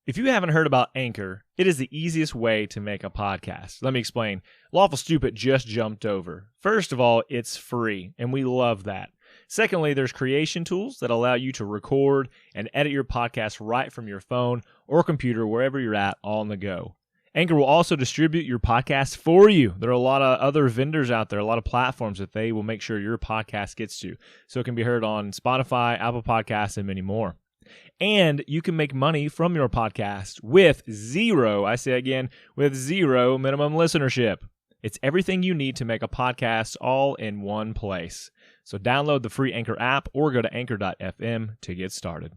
If you haven't heard about Anchor, it is the easiest way to make a podcast. Let me explain. Lawful Stupid just jumped over. First of all, it's free, and we love that. Secondly, there's creation tools that allow you to record and edit your podcast right from your phone or computer, wherever you're at, all on the go. Anchor will also distribute your podcast for you. There are a lot of other vendors out there, a lot of platforms that they will make sure your podcast gets to. So it can be heard on Spotify, Apple Podcasts, and many more. And you can make money from your podcast with zero minimum listenership. It's everything you need to make a podcast all in one place. So download the free Anchor app or go to anchor.fm to get started.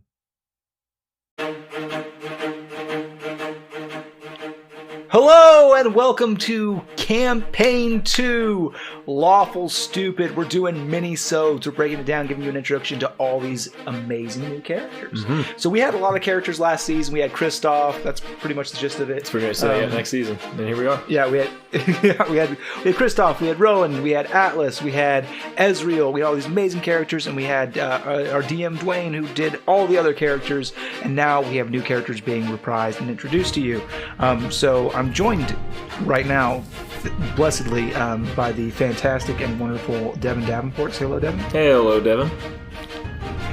Hello and welcome to Campaign 2, Lawful Stupid. We're doing mini-sodes. We're breaking it down, giving you an introduction to all these amazing new characters. So we had a lot of characters last season. We had Kristoff. That's pretty much the gist of it. That's pretty much next season. And here we are. Yeah, we had Kristoff. We had Rowan. We had Atlas. We had Ezreal. We had all these amazing characters, and we had our DM Dwayne, who did all the other characters. And now we have new characters being reprised and introduced to you. So I'm joined right now, blessedly, by the fantastic and wonderful Devin Davenport. Say hello, Devin. Hey, hello, Devin.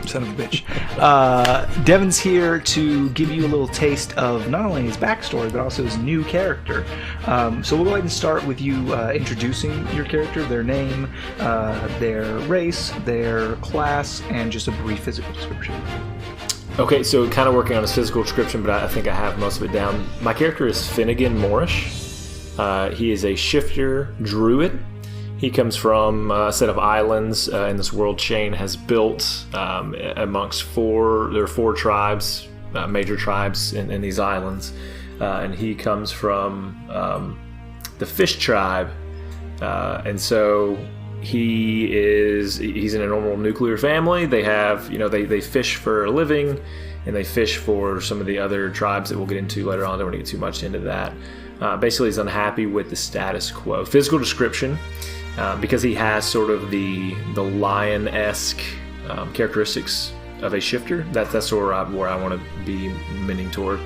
Son of a bitch. Devin's here to give you a little taste of not only his backstory, but also his new character. So we'll go ahead and start with you introducing your character, their name, their race, their class, and just a brief physical description. Okay, so kind of working on his physical description, but I think I have most of it down. My character is Finnegan Moorish. He is a shifter druid. He comes from a set of islands in this world Shane has built amongst there are four tribes, major tribes in these islands. And he comes from the fish tribe. And so he's in a normal nuclear family. They have, they fish for a living, and they fish for some of the other tribes that we'll get into later on. I don't want to get too much into that. Basically, he's unhappy with the status quo. Physical description, because he has sort of the lion-esque characteristics of a shifter. That's where I want to be mending toward.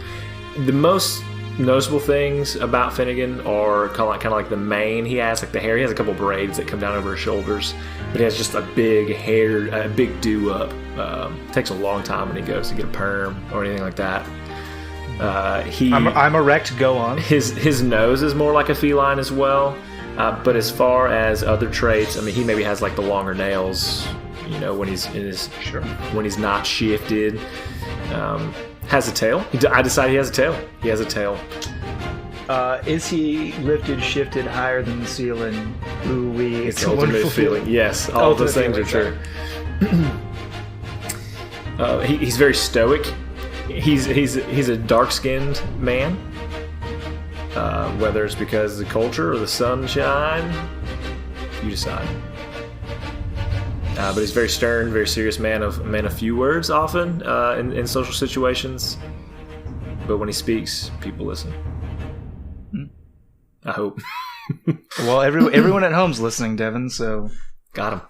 The most noticeable things about Finnegan are kind of like the mane he has, like the hair. He has a couple braids that come down over his shoulders, but he has just a big hair, a big do-up. Takes a long time when he goes to get a perm or anything like that. I'm erect. Go on. His nose is more like a feline as well. But as far as other traits, I mean, he maybe has like the longer nails. When he's when he's not shifted. Has a tail. I decided he has a tail. He has a tail. Is he lifted, shifted higher than the ceiling? Ooh-wee. It's a wonderful feeling. Yes, all of those things are true. He's very stoic. He's a dark-skinned man. Whether it's because of the culture or the sunshine, you decide. But he's very stern, very serious man of few words often in social situations. But when he speaks, people listen. I hope. Well, everyone at home's listening, Devin, so... Got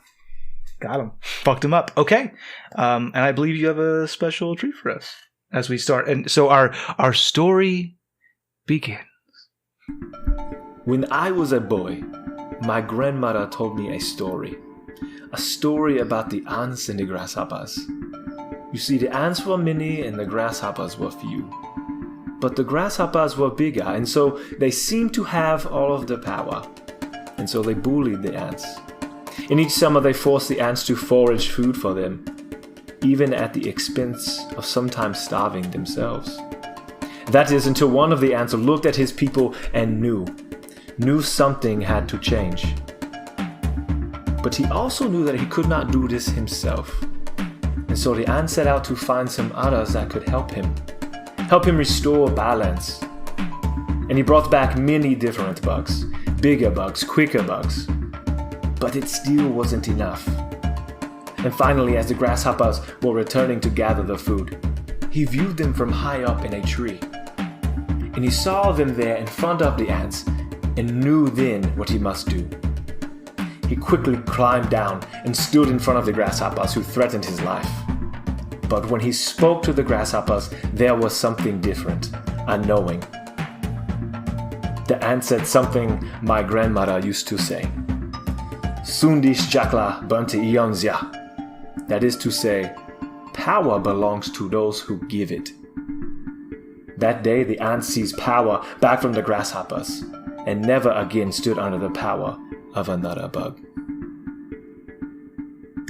him. Fucked him up. Okay. And I believe you have a special treat for us as we start. And so our story begins. When I was a boy, my grandmother told me a story. A story about the ants and the grasshoppers. You see, the ants were many and the grasshoppers were few. But the grasshoppers were bigger, and so they seemed to have all of the power. And so they bullied the ants. In each summer they forced the ants to forage food for them, even at the expense of sometimes starving themselves. That is, until one of the ants looked at his people and knew something had to change. But he also knew that he could not do this himself. And so the ant set out to find some others that could help him restore balance. And he brought back many different bugs, bigger bugs, quicker bugs. But it still wasn't enough. And finally, as the grasshoppers were returning to gather the food, he viewed them from high up in a tree. And he saw them there in front of the ants and knew then what he must do. He quickly climbed down and stood in front of the grasshoppers who threatened his life. But when he spoke to the grasshoppers, there was something different, unknowing. The ant said something my grandmother used to say. Sundis jakla bante ionzia. That is to say, power belongs to those who give it. That day the ant seized power back from the grasshoppers and never again stood under the power of another bug.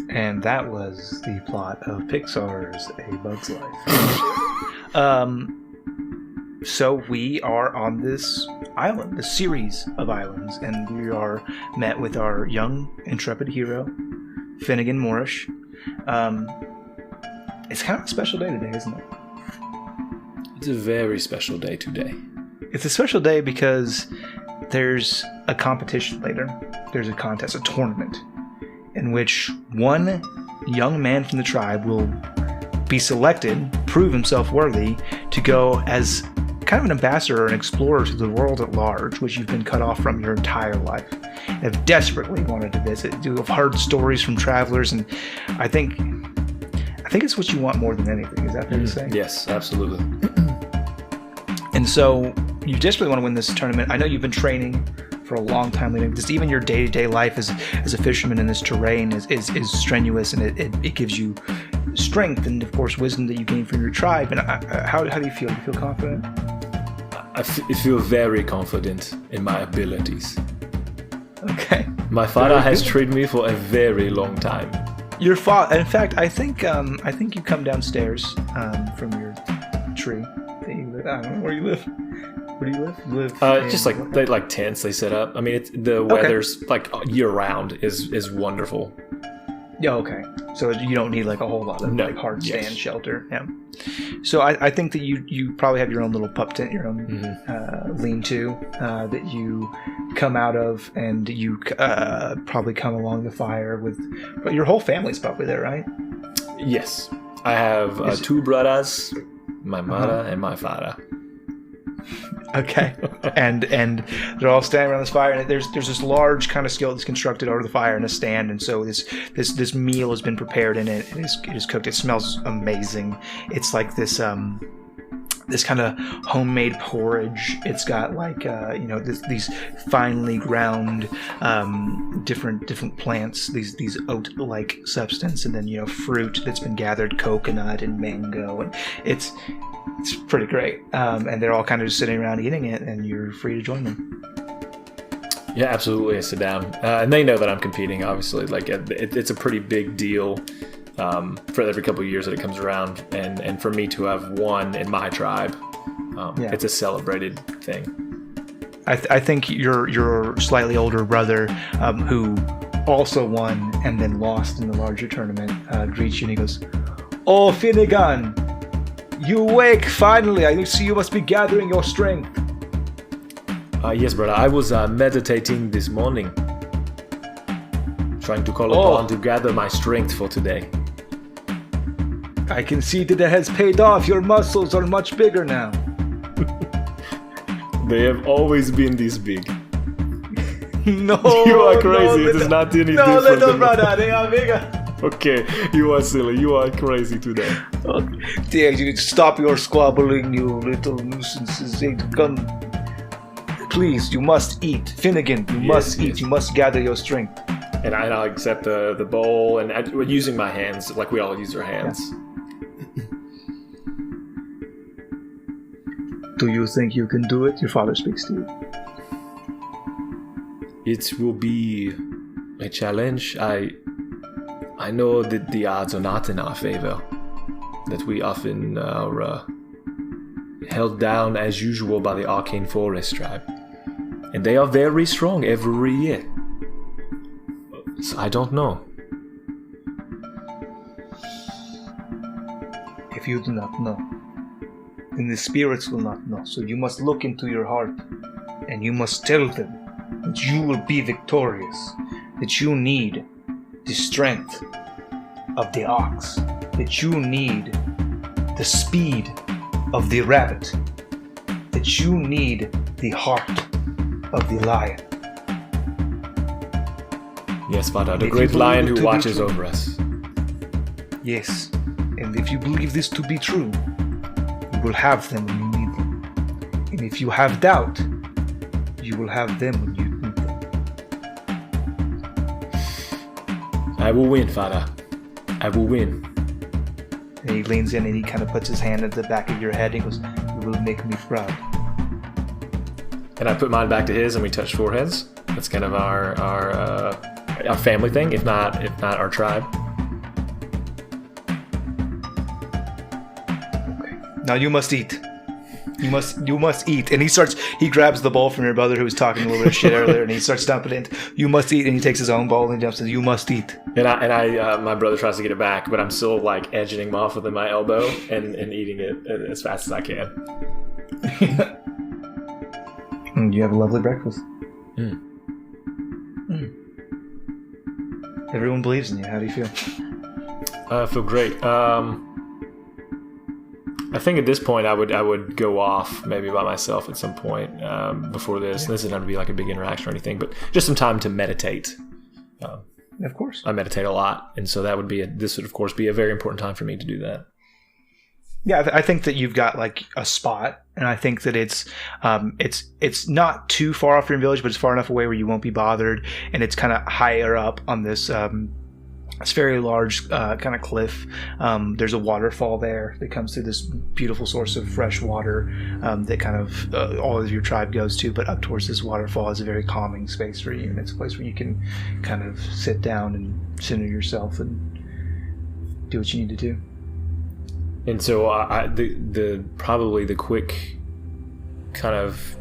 And that was the plot of Pixar's A Bug's Life. So we are on this island, the series of islands, and we are met with our young, intrepid hero, Finnegan Moorish. It's kind of a special day today, isn't it? It's a very special day today. It's a special day because there's a competition later. There's a contest, a tournament, in which one young man from the tribe will be selected, prove himself worthy, to go as kind of an ambassador or an explorer to the world at large, which you've been cut off from your entire life, and have desperately wanted to visit. You have heard stories from travelers, and I think it's what you want more than anything. Is that fair to say? Yes, absolutely. And so you desperately want to win this tournament. I know you've been training for a long time leading. Just even your day-to-day life as a fisherman in this terrain is strenuous, and it gives you strength and, of course, wisdom that you gain from your tribe. And how do you feel? Do you feel confident? I feel very confident in my abilities. Okay. My father has trained me for a very long time. Your father. In fact, I think you come downstairs from your tree. That you live. I don't know where you live. Where do you live? You live just like tents they set up. I mean, the weather's like year round is wonderful. Yeah. Okay. So you don't need like a whole lot of like hard stand shelter. Yeah. So I think that you probably have your own little pup tent, your own lean-to that you come out of, and you probably come along the fire with. But your whole family's probably there, right? Yes, I have 2 brothers, my mother and my father. Okay, and they're all standing around this fire, and there's this large kind of skillet that's constructed over the fire in a stand, and so this meal has been prepared in it. It is cooked. It smells amazing. It's like this kind of homemade porridge. It's got like these finely ground different plants, these oat-like substance, and then fruit that's been gathered, coconut and mango, and it's pretty great. And they're all kind of just sitting around eating it, and you're free to join them. Yeah, absolutely. I sit down, and they know that I'm competing. Obviously, like it's a pretty big deal for every couple of years that it comes around, and for me to have won in my tribe, it's a celebrated thing. I think your slightly older brother, who also won and then lost in the larger tournament, greets you and he goes, "Oh, Finnegan, you awake finally! I see you must be gathering your strength." Yes, brother. I was meditating this morning, trying to call upon to gather my strength for today. I can see that it has paid off. Your muscles are much bigger now. They have always been this big. No, you are crazy. It is not any different. No, little brother, they are bigger. Okay, you are silly. You are crazy today. Dear, you stop your squabbling, you little nuisances. Please, you must eat. Finnegan, you must eat. You must gather your strength. And I'll accept the bowl, and using my hands, like we all use our hands. Yeah. Do you think you can do it? Your father speaks to you. It will be a challenge. I know that the odds are not in our favor, that we often are held down as usual by the Arcane Forest tribe, and they are very strong every year. So I don't know. If you do not know, then the spirits will not know. So you must look into your heart, and you must tell them that you will be victorious, that you need the strength of the ox, that you need the speed of the rabbit, that you need the heart of the lion. Yes, Father, the great lion who watches over us. Yes, and if you believe this to be true, you will have them when you need them. And if you have doubt, you will have them when you need them. I will win, Father. I will win. And he leans in and he kind of puts his hand at the back of your head and he goes, "You will make me proud." And I put mine back to his, and we touch foreheads. That's kind of our family thing, if not our tribe. Okay. Now you must eat. You must eat. And he grabs the bowl from your brother who was talking a little bit of shit earlier, and he starts dumping it. You must eat, and he takes his own bowl and he jumps and says, "You must eat." And I my brother tries to get it back, but I'm still like edging him off with my elbow and eating it as fast as I can. And you have a lovely breakfast. Everyone believes in you. How do you feel? I feel great. I think at this point I would go off maybe by myself at some point before this. This isn't going to be like a big interaction or anything, but just some time to meditate. Of course. I meditate a lot, and so this would of course be a very important time for me to do that. Yeah, I think that you've got like a spot, and I think that it's not too far off from your village, but it's far enough away where you won't be bothered, and it's kind of higher up on this it's very large kind of cliff. There's a waterfall there that comes through this beautiful source of fresh water that kind of all of your tribe goes to, but up towards this waterfall is a very calming space for you, and it's a place where you can kind of sit down and center yourself and do what you need to do. And so probably the quick kind of,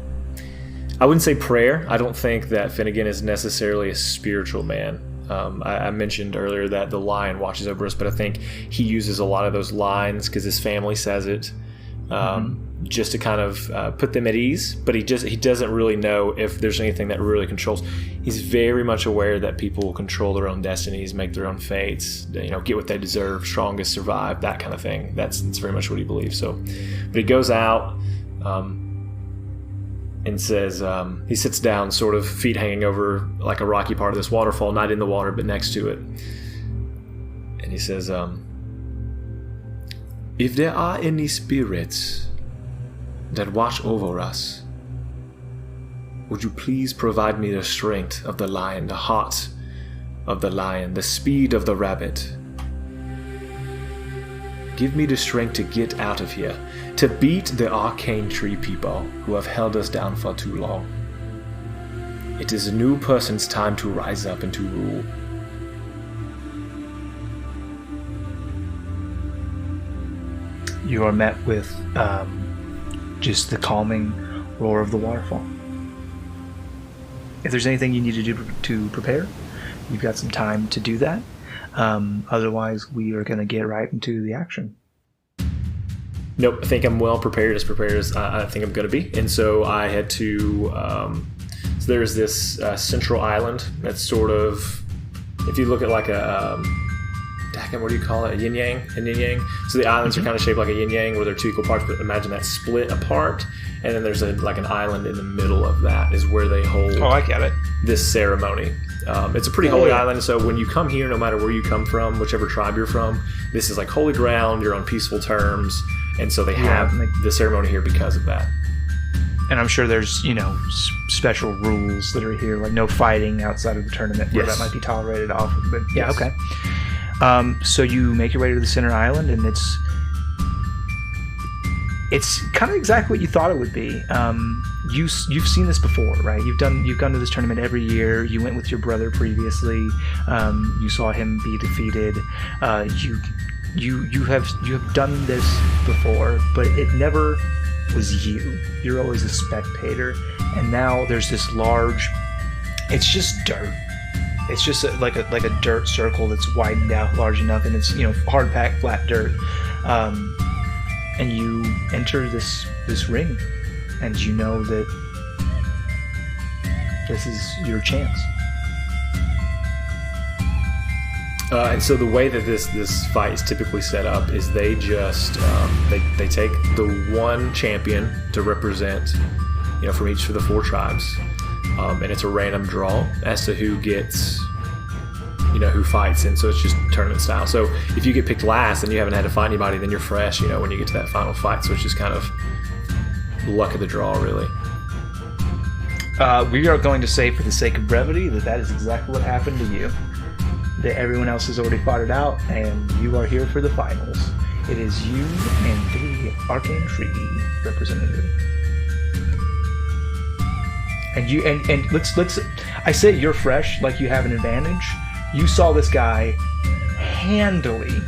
I wouldn't say prayer. I don't think that Finnegan is necessarily a spiritual man. I mentioned earlier that the lion watches over us, but I think he uses a lot of those lines because his family says it, just to kind of put them at ease. But he doesn't really know if there's anything that really controls. He's very much aware that people will control their own destinies, make their own fates, get what they deserve, strongest survive, that kind of thing. That's very much what he believes. So, but he goes out. And says, he sits down, sort of feet hanging over like a rocky part of this waterfall, not in the water, but next to it. And he says, if there are any spirits that watch over us, would you please provide me the strength of the lion, the heart of the lion, the speed of the rabbit? Give me the strength to get out of here, to beat the arcane tree people who have held us down for too long. It is a new person's time to rise up and to rule. You are met with just the calming roar of the waterfall. If there's anything you need to do to prepare, you've got some time to do that. Otherwise, we are going to get right into the action. Nope, I think I'm well prepared as I think I'm going to be. And so I had to, so there's this central island that's sort of, if you look at like a, what do you call it? A yin-yang? So the islands are kind of shaped like a yin-yang where they're two equal parts, but imagine that split apart. And then there's like an island in the middle of that is where they hold I get it. This ceremony. It's a pretty holy island, so when you come here, no matter where you come from, whichever tribe you're from, this is like holy ground, you're on peaceful terms, and so they have the ceremony here because of that. And I'm sure there's, special rules that are here, like no fighting outside of the tournament where that might be tolerated off. But yeah, okay. So you make your way to the center island, and it's kind of exactly what you thought it would be. You've seen this before, right? You've gone to this tournament every year. You went with your brother previously. You saw him be defeated. You have done this before, but it never was you. You're always a spectator, and now there's this large. It's just dirt. It's just like a dirt circle that's widened out large enough, and it's hard packed flat dirt. And you enter this ring, and you know that this is your chance. And so the way that this fight is typically set up is they just they take the one champion to represent, from each of the 4 tribes, and it's a random draw as to who gets who fights, and so it's just tournament style. So if you get picked last and you haven't had to fight anybody, then you're fresh, when you get to that final fight. So it's just kind of luck of the draw, really. We are going to say, for the sake of brevity, that is exactly what happened to you. That everyone else has already fought it out, and you are here for the finals. It is you and the Arcane Tree representative. And let's I say you're fresh, like you have an advantage. You saw this guy handily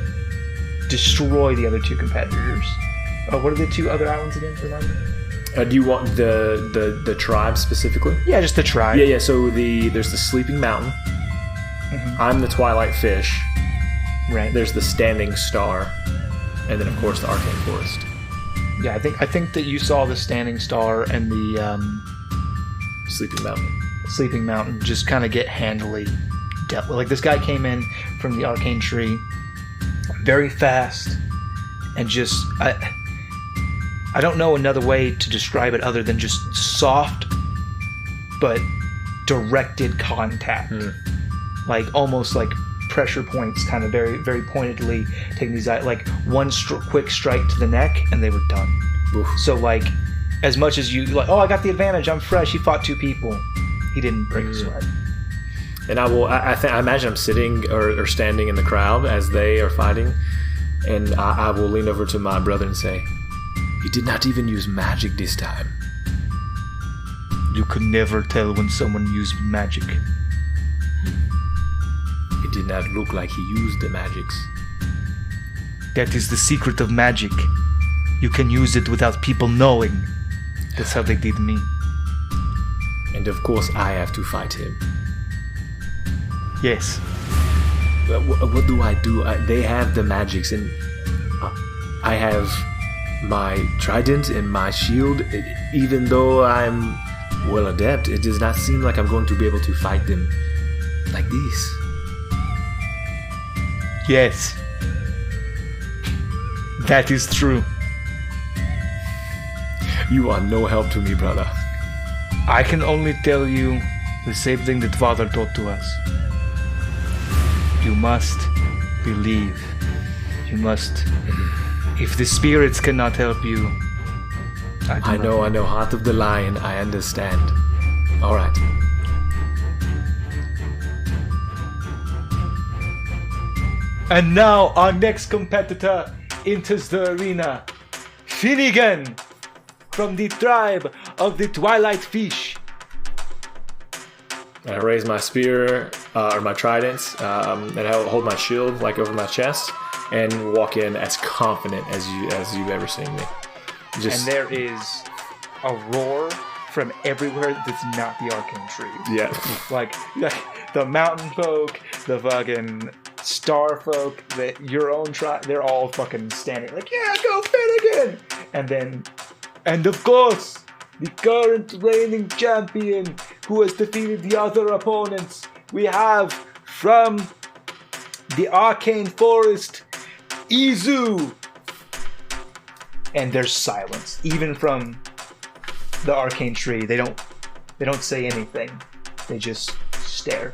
destroy the other two competitors. What are the two other islands again? Remember? Do you want the tribe specifically? Yeah, just the tribe. Yeah. So there's the Sleeping Mountain. Mm-hmm. I'm the Twilight Fish. Right. There's the Standing Star, and then of course the Arcane Forest. Yeah, I think that you saw the Standing Star and the Sleeping Mountain just kind of get handily dealt with. Like, this guy came in from the Arcane Tree very fast, and just I don't know another way to describe it other than just soft but directed contact. Like almost like pressure points, kind of very, very pointedly taking these out, like one quick strike to the neck and they were done. Oof. So like, as much as you like, oh, I got the advantage, I'm fresh, he fought two people, he didn't break a sweat. And I imagine I'm sitting or standing in the crowd as they are fighting, and I will lean over to my brother and say, "He did not even use magic this time." You could never tell when someone used magic. It did not look like he used the magics. That is the secret of magic. You can use it without people knowing. That's how they did me. And of course I have to fight him. Yes. What do I do? They have the magics, and I have my trident and my shield. Even though I'm well adept, it does not seem like I'm going to be able to fight them like this. Yes. That is true. You are no help to me, brother. I can only tell you the same thing that Father taught to us. You must believe. You must. If the spirits cannot help you, I know. Heart of the Lion, I understand. All right. And now our next competitor enters the arena. Finnegan, from the tribe of the Twilight Fish. I raise my spear, or my trident, and I hold my shield like over my chest, and walk in as confident as you've ever seen me. And there is a roar from everywhere that's not the Arcane Tree. Yeah. like the mountain folk, the fucking star folk, your own tribe, they're all fucking standing like, yeah, go Finnegan! And of course, the current reigning champion who has defeated the other opponents, we have from the Arcane Forest, Izu. And there's silence, even from the Arcane Tree. They don't say anything. They just stare.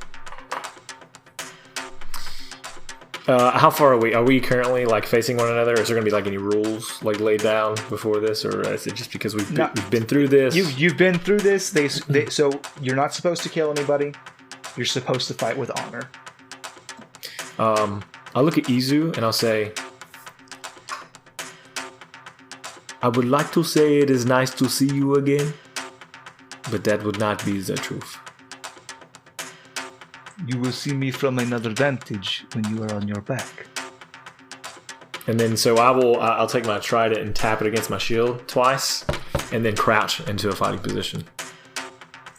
How far are we? Are we currently like facing one another? Is there going to be like any rules like laid down before this, or is it just because we've been through this? You've been through this. So you're not supposed to kill anybody. You're supposed to fight with honor. I'll look at Izu and I'll say, I would like to say it is nice to see you again, but that would not be the truth. You will see me from another vantage when you are on your back. And then so I'll take my trident and tap it against my shield twice, and then crouch into a fighting position.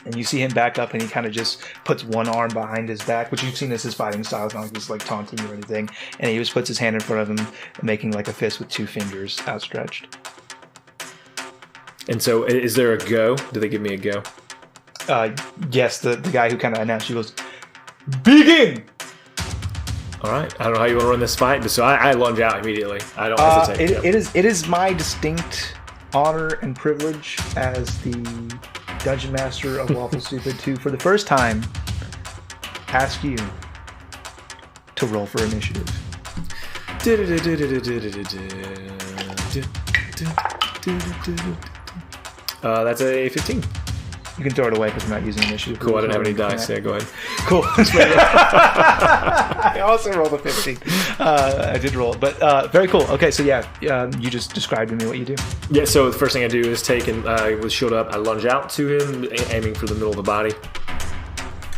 And you see him back up, and he kind of just puts one arm behind his back, which you've seen as his fighting style. It's not like he's like taunting you or anything. And he just puts his hand in front of him, making like a fist with two fingers outstretched. And so, is there a go? Do they give me a go? Yes, the guy who kind of announced, he goes, begin! All right. I don't know how you want to run this fight, but so I lunge out immediately. I don't hesitate. It is my distinct honor and privilege as the Dungeon Master of Lawful Stupid to, for the first time, ask you to roll for initiative. That's a 15. You can throw it away because I'm not using initiative. Cool, I didn't have any dice. Yeah, go ahead. Cool. I also rolled a 15. I did roll it, but very cool. Okay, so yeah, you just described to me what you do. Yeah, so the first thing I do is take and with shield up, I lunge out to him, aiming for the middle of the body.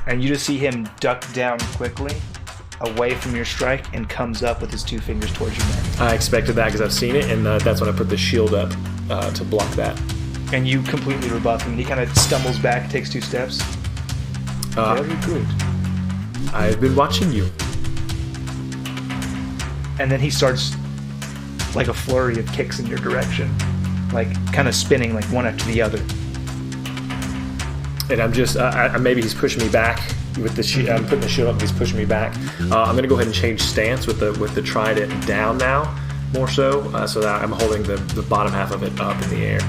And you just see him duck down quickly away from your strike and comes up with his 2 fingers towards your neck. I expected that because I've seen it, and that's when I put the shield up to block that. And you completely rebuff him. He kind of stumbles back, takes 2 steps. Very good. I've been watching you. And then he starts like a flurry of kicks in your direction, like kind of spinning like one after the other. And I'm just, maybe he's pushing me back with the shield. I'm putting the shield up. He's pushing me back. I'm going to go ahead and change stance with the trident down now, more so that I'm holding the bottom half of it up in the air.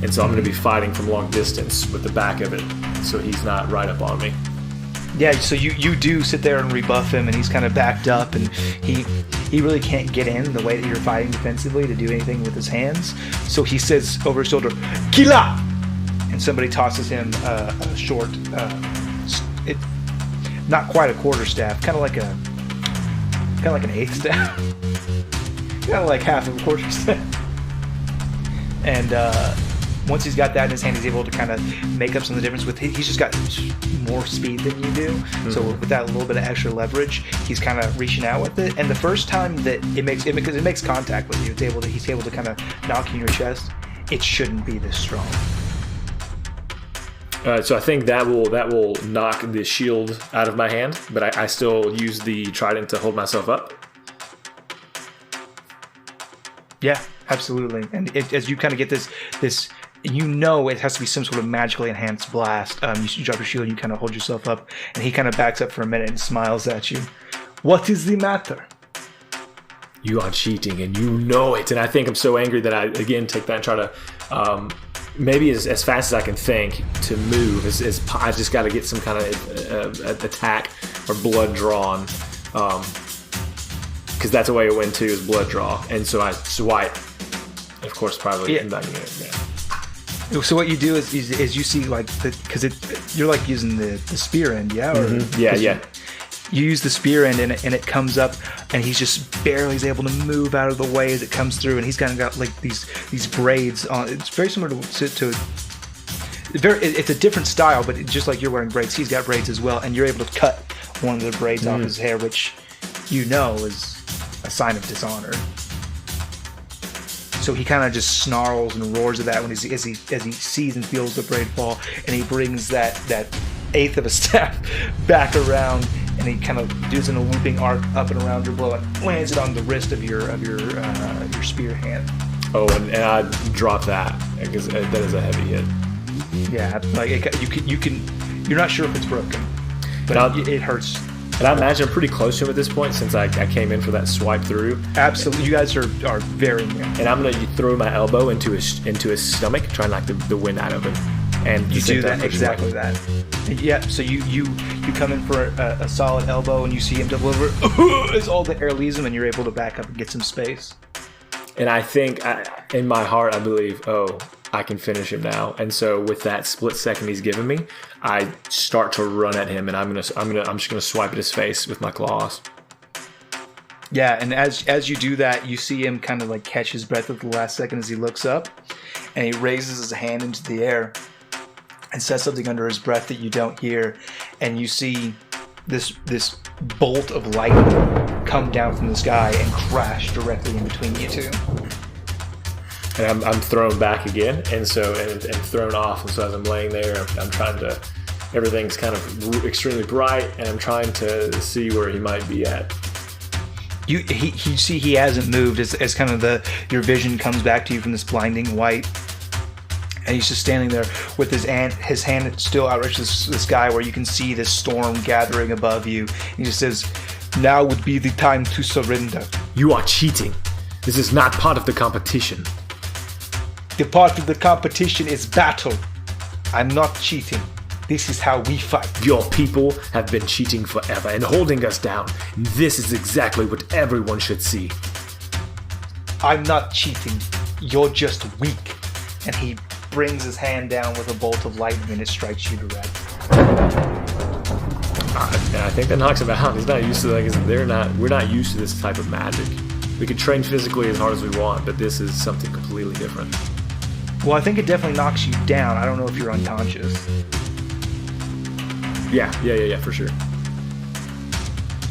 And so I'm going to be fighting from long distance with the back of it, so he's not right up on me. Yeah, so you do sit there and rebuff him, and he's kind of backed up, and he really can't get in the way that you're fighting defensively to do anything with his hands. So he says over his shoulder, "Kila!" And somebody tosses him a short, not quite a quarterstaff, kind of like an eighth staff, kind of like half of a quarterstaff. And once he's got that in his hand, he's able to kind of make up some of the difference. He's just got more speed than you do. Mm-hmm. So with that little bit of extra leverage, he's kind of reaching out with it. And the first time that because it makes contact with you, he's able to kind of knock you in your chest. It shouldn't be this strong. So I think that will knock the shield out of my hand, but I still use the trident to hold myself up. Yeah, absolutely. And as you kind of get this, it has to be some sort of magically enhanced blast. You drop your shield and you kind of hold yourself up, and he kind of backs up for a minute and smiles at you. What is the matter? You are cheating, and you know it. And I think I'm so angry that I again take that and try to. Maybe as fast as I can think to move. I just got to get some kind of attack or blood drawn, because that's the way it went too, is blood draw. And so I swipe. Of course, probably. Yeah. So what you do is you see because you're like using the spear end, yeah? Or, yeah. You use the spear end and it comes up, and he's just barely able to move out of the way as it comes through, and he's kind of got like these braids on. It's very similar to it's a different style, but just like you're wearing braids, he's got braids as well, and you're able to cut one of the braids off his hair, which you know is a sign of dishonor. So he kind of just snarls and roars at that when as he sees and feels the braid fall, and he brings that eighth of a staff back around, and he kind of does in a looping arc up and around your blow and lands it on the wrist of your spear hand. Oh, and I drop that because that is a heavy hit. Yeah, like you're not sure if it's broken, but it hurts. And I imagine I'm pretty close to him at this point since I came in for that swipe through. Absolutely, you guys are very near. And I'm going to throw my elbow into his stomach, try and knock the wind out of him. And you do that exactly that. Yeah, so you come in for a solid elbow, and you see him deliver as all the air leaves him, and you're able to back up and get some space. And I think in my heart I believe, I can finish him now. And so with that split second he's given me, I start to run at him, and I'm just gonna swipe at his face with my claws. Yeah, and as you do that, you see him kind of like catch his breath at the last second as he looks up, and he raises his hand into the air and says something under his breath that you don't hear, and you see this bolt of lightning come down from the sky and crash directly in between you two. And I'm thrown back again, and thrown off. And so as I'm laying there, I'm trying to. Everything's kind of extremely bright, and I'm trying to see where he might be at. You see he hasn't moved as kind of your vision comes back to you from this blinding white, and he's just standing there with his hand still outreaches the sky, where you can see this storm gathering above you. He just says, "Now would be the time to surrender." You are cheating. This is not part of the competition. The part of the competition is battle. I'm not cheating. This is how we fight. Your people have been cheating forever and holding us down. This is exactly what everyone should see. I'm not cheating. You're just weak. And he brings his hand down with a bolt of lightning and it strikes you direct. I think that knocks him out. He's not used to we're not used to this type of magic. We can train physically as hard as we want, but this is something completely different. Well, I think it definitely knocks you down. I don't know if you're unconscious. Yeah, for sure.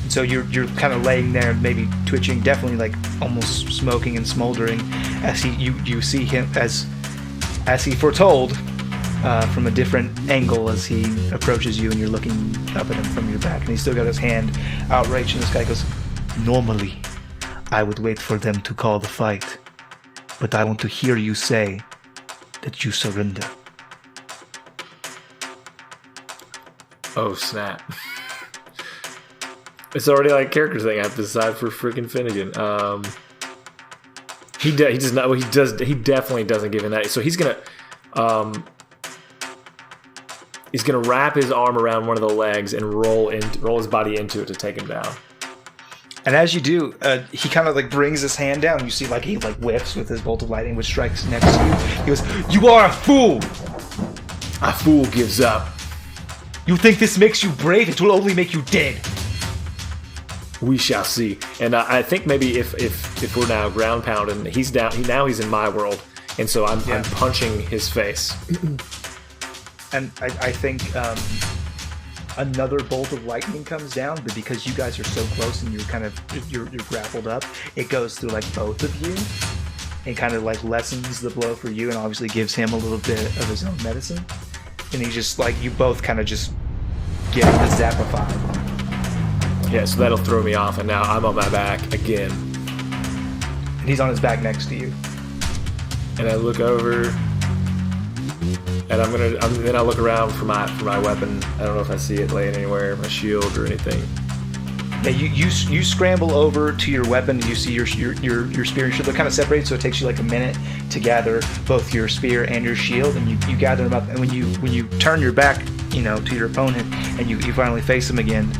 So you're kind of laying there, maybe twitching, definitely like almost smoking and smoldering, as you see him as he foretold from a different angle as he approaches you, and you're looking up at him from your back, and he's still got his hand outreached, and this guy goes, "Normally, I would wait for them to call the fight, but I want to hear you say that you surrender." Oh snap! It's already like character thing I have to decide for freaking Finnegan. He does not. Well, he definitely doesn't give in that. So he's gonna wrap his arm around one of the legs and roll his body into it to take him down. And as you do, he kind of like brings his hand down. And you see like he like whiffs with his bolt of lightning, which strikes next to you. He goes, "You are a fool. A fool gives up. You think this makes you brave? It will only make you dead." We shall see. And I think maybe if we're now ground pounding, he's down. He's in my world, and so I'm punching his face. And I think another bolt of lightning comes down, but because you guys are so close and you're grappled up, it goes through like both of you and kind of like lessens the blow for you, and obviously gives him a little bit of his own medicine. And he's just like, you both kind of just get zapified. Yeah, so that'll throw me off, and now I'm on my back again. And he's on his back next to you. And I look over, and then I look around for my weapon. I don't know if I see it laying anywhere, my shield or anything. Yeah, you scramble over to your weapon. You see your spear and shield. They're kind of separated, so it takes you like a minute to gather both your spear and your shield, and you gather them up. And when you turn your back, to your opponent, and you finally face him again,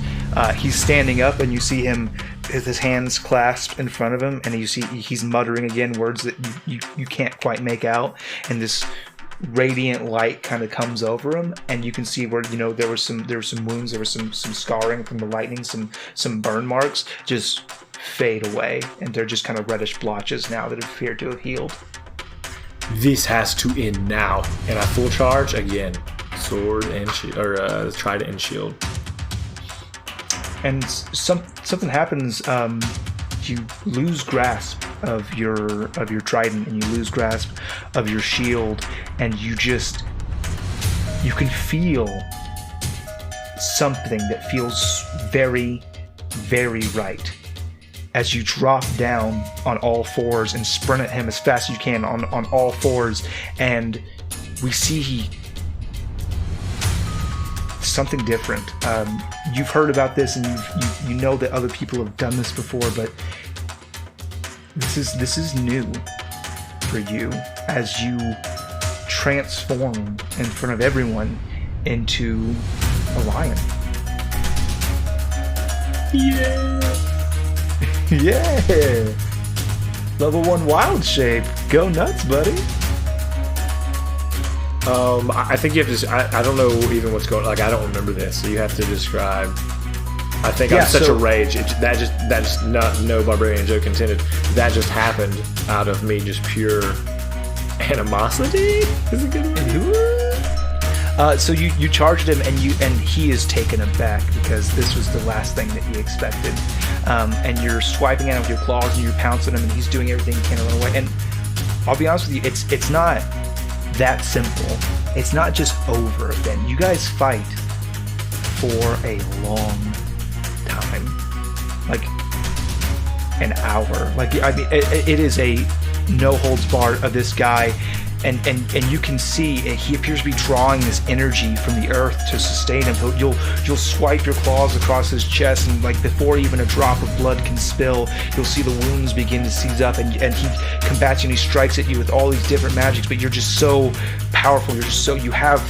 he's standing up, and you see him with his hands clasped in front of him, and you see he's muttering again words that you can't quite make out, and this radiant light kind of comes over him, and you can see where there were some wounds, there was some scarring from the lightning, some burn marks just fade away, and they're just kind of reddish blotches now that appear to have healed. This has to end now, and I full charge again, sword and trident and shield. And something happens. You lose grasp of your trident, and you lose grasp of your shield, and you can feel something that feels very, very right as you drop down on all fours and sprint at him as fast as you can on all fours. And we see something different. You've heard about this, and you know that other people have done this before, but this is new for you as you transform in front of everyone into a lion. Yeah. Yeah. Level 1 wild shape. Go nuts, buddy. I think you have to. I don't know even what's going. Like, I don't remember this, so you have to describe. I think I'm such a rage. That's not no barbarian joke intended. That just happened out of me, just pure animosity. Is it good? So you charged him, and he is taken aback because this was the last thing that he expected. And you're swiping at him with your claws, and you're pouncing him, and he's doing everything he can to run away. And I'll be honest with you, it's not that simple. It's not just over then. You guys fight for a long time, like an hour. Like, I mean, it is a no holds barred of this guy, and you can see he appears to be drawing this energy from the earth to sustain him. You'll swipe your claws across his chest, and like before even a drop of blood can spill, you'll see the wounds begin to seize up, and he combats you, and he strikes at you with all these different magics. But you're just so powerful. You have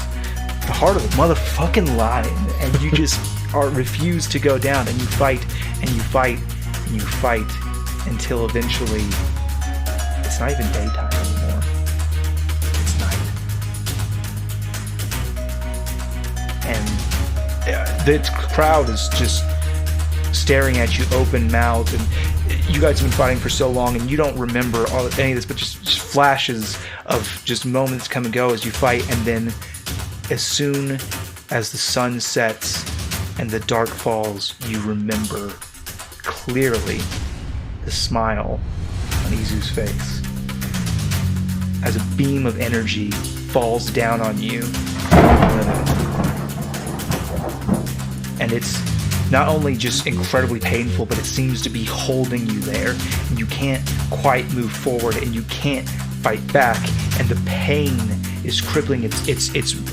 the heart of a motherfucking lion, and you just refuse to go down, and you fight and you fight and you fight until eventually it's not even daytime anymore. It's night. And the crowd is just staring at you open-mouthed, and you guys have been fighting for so long, and you don't remember any of this, but just flashes of just moments come and go as you fight, and then as soon as the sun sets and the dark falls, you remember clearly the smile on Izu's face as a beam of energy falls down on you. And it's not only just incredibly painful, but it seems to be holding you there, and you can't quite move forward, and you can't fight back, and the pain is crippling. It's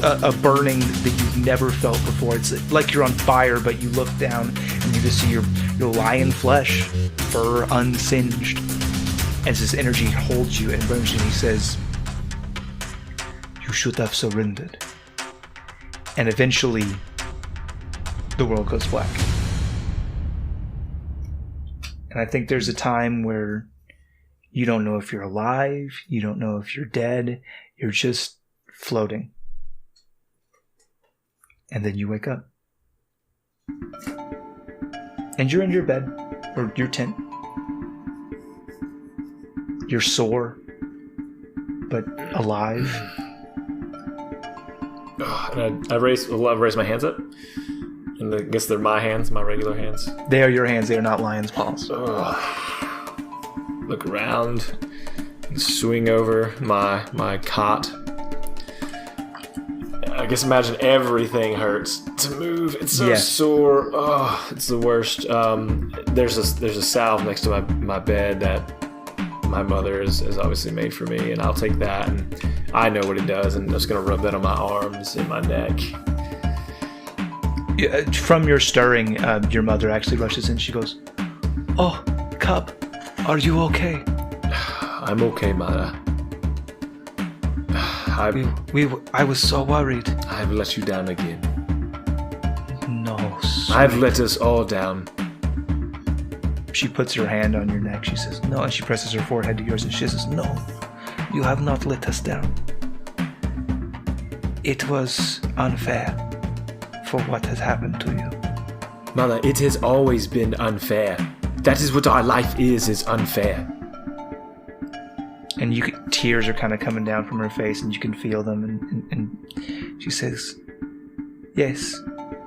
a burning that you've never felt before. It's like you're on fire, but you look down and you just see your lion flesh, fur unsinged, as this energy holds you and burns you. And he says, "You should have surrendered." And eventually, the world goes black. And I think there's a time where you don't know if you're alive, you don't know if you're dead, you're just floating. And then you wake up. And you're in your bed, or your tent. You're sore, but alive. And I raise my hands up. And I guess they're my hands, my regular hands. They are your hands, they are not lion's paws. Look around, swing over my cot. I guess imagine everything hurts to move. It's so sore. Oh, it's the worst. There's a salve next to my bed that my mother has obviously made for me, and I'll take that, and I know what it does, and I'm just gonna rub that on my arms and my neck. From your stirring, your mother actually rushes in. She goes, "Oh, Cub, are you okay?" I'm okay, Mother. I was so worried. I've let you down again. No, sweet. I've let us all down. She puts her hand on your neck. She says, "No," and she presses her forehead to yours, and she says, "No, you have not let us down. It was unfair for what has happened to you." Mother, it has always been unfair. That is what our life is unfair. And tears are kind of coming down from her face, and you can feel them, and she says, "Yes,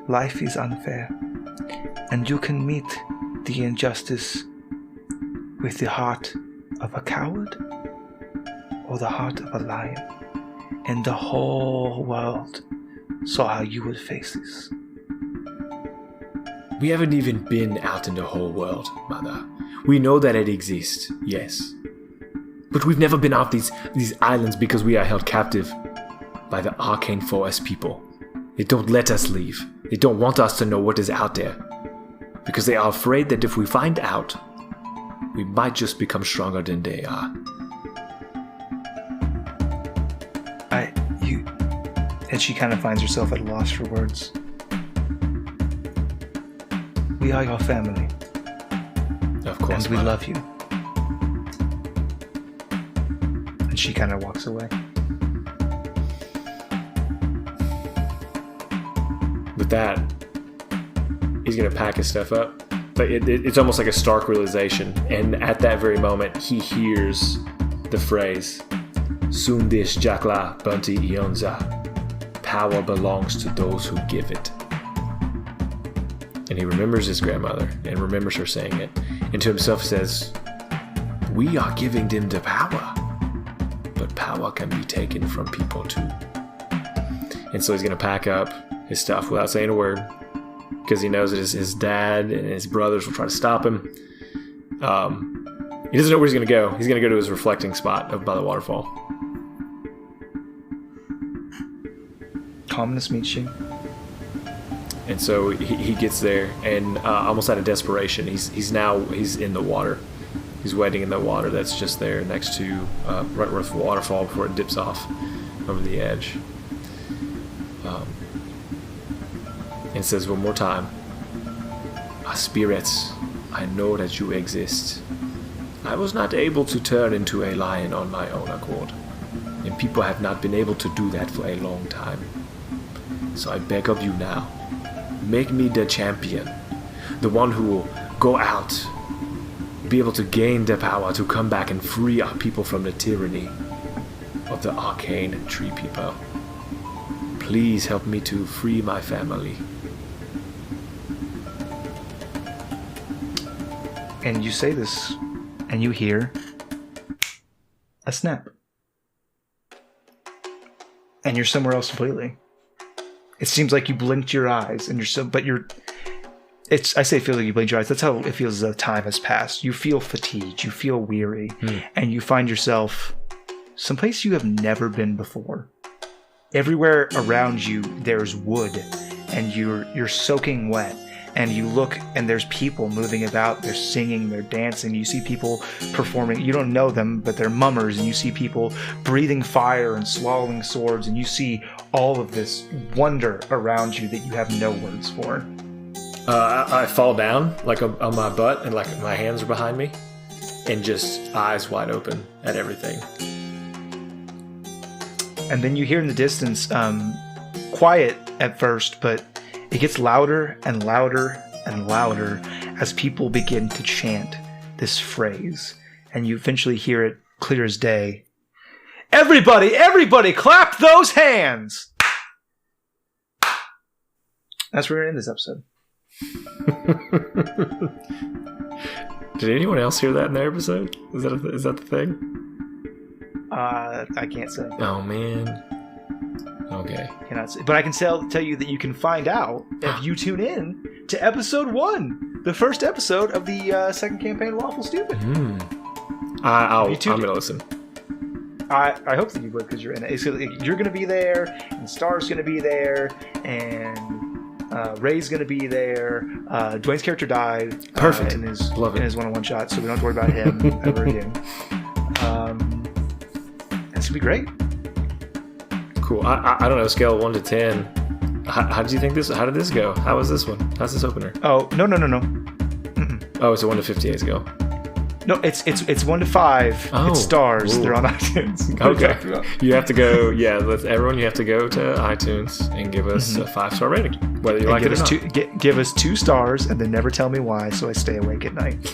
life is unfair, and you can meet the injustice with the heart of a coward or the heart of a lion, and the whole world saw how you would face this." We haven't even been out in the whole world, Mother. We know that it exists, yes. But we've never been out these islands because we are held captive by the Arcane Forest people. They don't let us leave. They don't want us to know what is out there. Because they are afraid that if we find out, we might just become stronger than they are. And she kind of finds herself at a loss for words. "We are your family. Of course, and we love you." And she kind of walks away. With that, he's going to pack his stuff up. But it's almost like a stark realization. And at that very moment, he hears the phrase, "Sundish Jakla Bunti Ionza. Power belongs to those who give it." And he remembers his grandmother and remembers her saying it. And to himself says, "We are giving them the power. But power can be taken from people too." And so he's going to pack up his stuff without saying a word, because he knows that his dad and his brothers will try to stop him. He doesn't know where he's going to go. He's going to go to his reflecting spot by the waterfall. Calmness meets you. And so he gets there, and almost out of desperation, he's in the water. He's wading in the water that's just there next to Runtworth Waterfall before it dips off over the edge. and says one more time, "Spirits, I know that you exist. I was not able to turn into a lion on my own accord, and people have not been able to do that for a long time. So I beg of you now, make me the champion, the one who will go out, be able to gain the power to come back and free our people from the tyranny of the arcane tree people. Please help me to free my family." And you say this, and you hear a snap. And you're somewhere else completely. It seems like you blinked your eyes, and I say feel like you blinked your eyes. That's how it feels as though time has passed. You feel fatigued, you feel weary, and you find yourself someplace you have never been before. Everywhere around you, there's wood, and you're soaking wet. And you look, and there's people moving about. They're singing, they're dancing. You see people performing. You don't know them, but they're mummers. And you see people breathing fire and swallowing swords. And you see all of this wonder around you that you have no words for. I fall down, like on my butt, and like my hands are behind me, and just eyes wide open at everything. And then you hear in the distance, quiet at first, but it gets louder and louder and louder as people begin to chant this phrase. And you eventually hear it clear as day. Everybody, clap those hands! That's where we're in this episode. Did anyone else hear that in the episode? Is that the thing? I can't say. Oh, man. Okay. Cannot say, but I can tell you that you can find out if you tune in to episode 1, the first episode of the second campaign, Lawful Stupid. I'm gonna listen. I hope that you would, because you're in it. You're gonna be there, and Star's gonna be there, and Ray's gonna be there. Dwayne's character died. Perfect. In his one-on-one shot, so we don't have to worry about him ever again. This would be great. Cool. I don't know, scale of 1 to 10. How did you think this? How did this go? How was this one? How's this opener? Oh, no. Oh, it's a 1 to 50 days ago. No, it's 1 to 5. Oh, it's stars. ooh. They're on iTunes. Okay. You have to go. Yeah, everyone. You have to go to iTunes and give us a 5-star rating, whether you like it or not. Give us 2 stars, and then never tell me why, so I stay awake at night.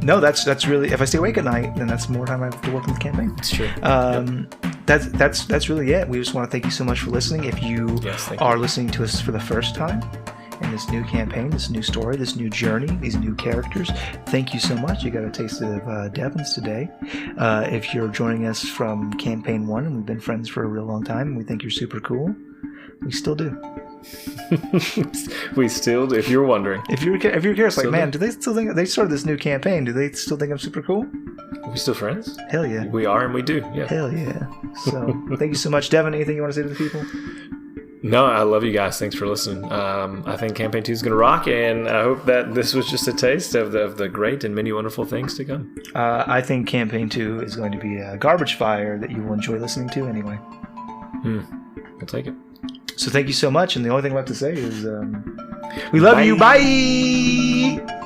No, that's really. If I stay awake at night, then that's more time I have to work on the campaign. It's true. That's really it. We just want to thank you so much for listening. If you are listening to us for the first time in this new campaign, this new story, this new journey, these new characters, thank you so much. You got a taste of Devon's today. If you're joining us from campaign 1, and we've been friends for a real long time, and we think you're super cool, we still do. We still do. If you're wondering, if you're curious, like, man, do they still think they started this new campaign? Do they still think I'm super cool? Are we still friends? Hell yeah, we are, and we do. Yeah. Hell yeah. So thank you so much, Devon. Anything you want to say to the people? No, I love you guys. Thanks for listening. I think campaign 2 is going to rock, and I hope that this was just a taste of the great and many wonderful things to come. I think campaign 2 is going to be a garbage fire that you will enjoy listening to anyway. I'll take it. So thank you so much, and the only thing left to say is we love you. Bye!